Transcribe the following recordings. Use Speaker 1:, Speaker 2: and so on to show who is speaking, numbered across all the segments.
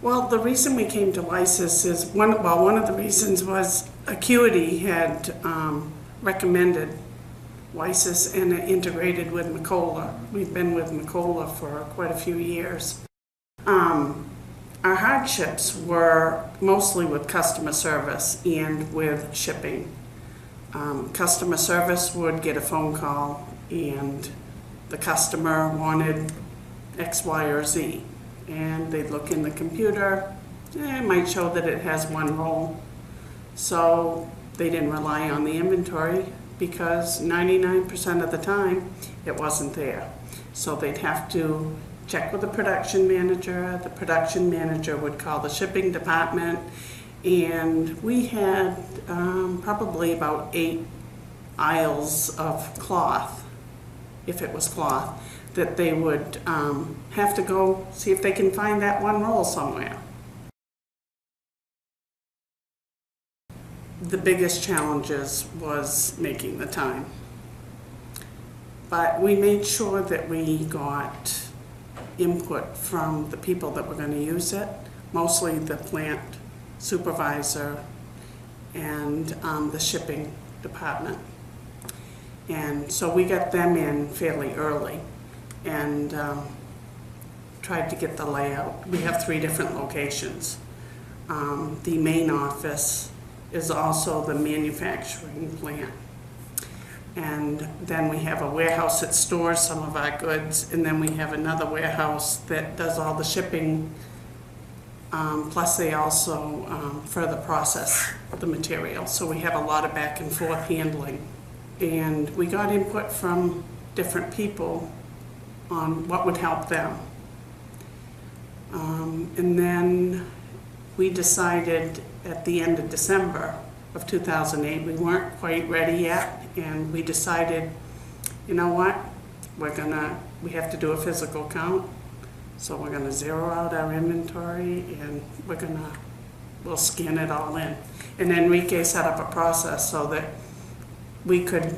Speaker 1: Well, the reason we came to WiSys is one of the reasons was Acuity had recommended WiSys and it integrated with Macola. We've been with Macola for quite a few years. Our hardships were mostly with customer service and with shipping. Customer service would get a phone call and the customer wanted X, Y, or Z. And they'd look in the computer, it might show that it has one roll. So they didn't rely on the inventory because 99% of the time it wasn't there. So they'd have to check with the production manager. The production manager would call the shipping department, and we had probably about 8 aisles of cloth, if it was cloth, that they would have to go see if they can find that one roll somewhere. The biggest challenges was making the time. But we made sure that we got input from the people that were going to use it, mostly the plant supervisor and the shipping department. And so we got them in fairly early and tried to get the layout. We have 3 different locations. The main office is also the manufacturing plant. And then we have a warehouse that stores some of our goods, and then we have another warehouse that does all the shipping, plus they also further process the material. So we have a lot of back and forth handling. And we got input from different people on what would help them. And then we decided at the end of December of 2008, we weren't quite ready yet, and we decided, you know what, we have to do a physical count, so we're gonna zero out our inventory and we'll scan it all in. And Enrique set up a process so that we could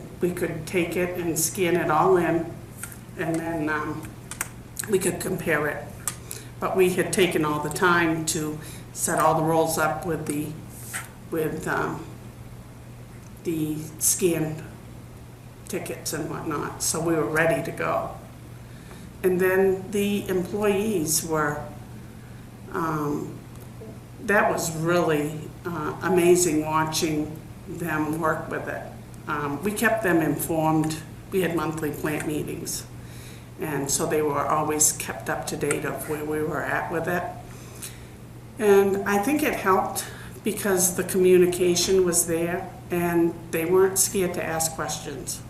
Speaker 1: take it and scan it all in, and then we could compare it. But we had taken all the time to set all the rolls up with the scanned tickets and whatnot, so we were ready to go. And then the employees were, that was really amazing watching them work with it. We kept them informed. We had monthly plant meetings, and so they were always kept up to date of where we were at with it. And I think it helped because the communication was there and they weren't scared to ask questions.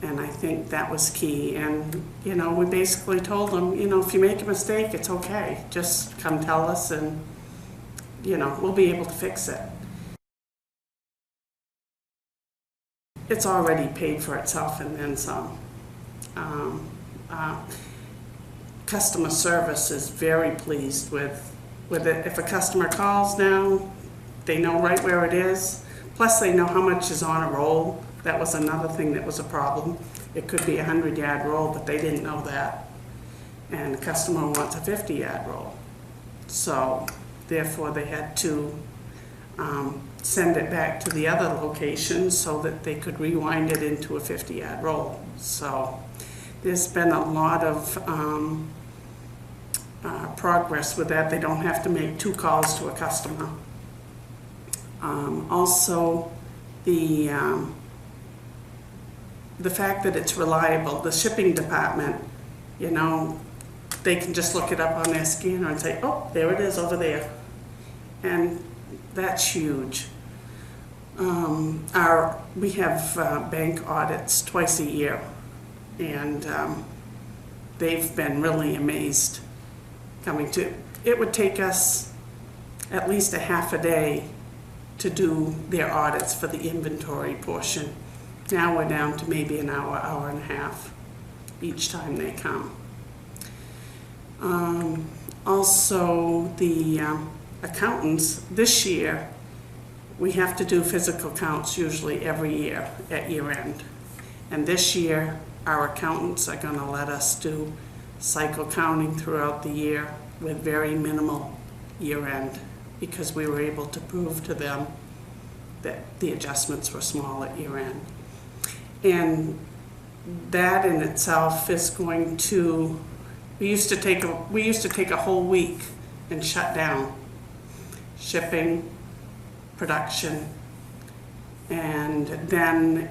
Speaker 1: And I think that was key. And, you know, we basically told them, you know, if you make a mistake, it's okay. Just come tell us and, you know, we'll be able to fix it. It's already paid for itself and then some. Customer service is very pleased with it. If a customer calls now, they know right where it is. Plus they know how much is on a roll. That was another thing that was a problem. It could be a 100-yard roll, but they didn't know that. And the customer wants a 50-yard roll. So therefore they had to send it back to the other location so that they could rewind it into a 50-yard roll. So there's been a lot of progress with that. They don't have to make 2 calls to a customer. Also, the fact that it's reliable, the shipping department, you know, they can just look it up on their scanner and say, oh, there it is over there. And that's huge. We have bank audits twice a year, and they've been really amazed coming to. It would take us at least a half a day to do their audits for the inventory portion. Now we're down to maybe an hour, hour and a half each time they come. Also, the accountants, this year, we have to do physical counts usually every year at year end. And this year, our accountants are going to let us do cycle counting throughout the year with very minimal year end because we were able to prove to them that the adjustments were small at year end. And that in itself is going to, we used to take a whole week and shut down shipping, production, and then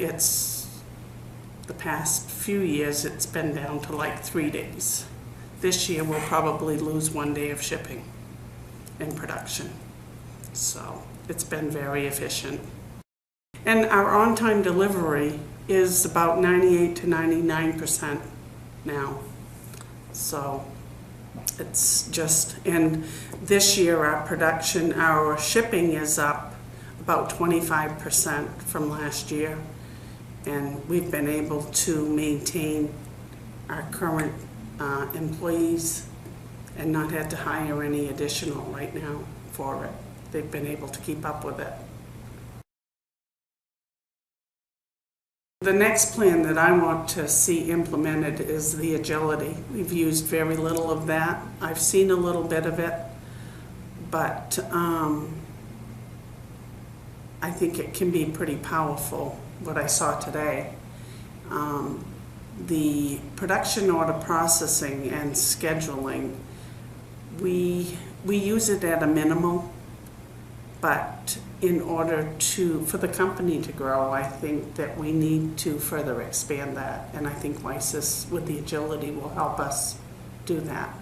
Speaker 1: the past few years it's been down to like 3 days. This year we'll probably lose 1 day of shipping and production. So it's been very efficient. And our on-time delivery is about 98 to 99% now. So it's just, and this year our shipping is up about 25% from last year. And we've been able to maintain our current employees and not had to hire any additional right now for it. They've been able to keep up with it. The next plan that I want to see implemented is the agility. We've used very little of that. I've seen a little bit of it, but I think it can be pretty powerful, what I saw today. The production order processing and scheduling, we use it at a minimum, but in order for the company to grow, I think that we need to further expand that, and I think WiSys with the agility will help us do that.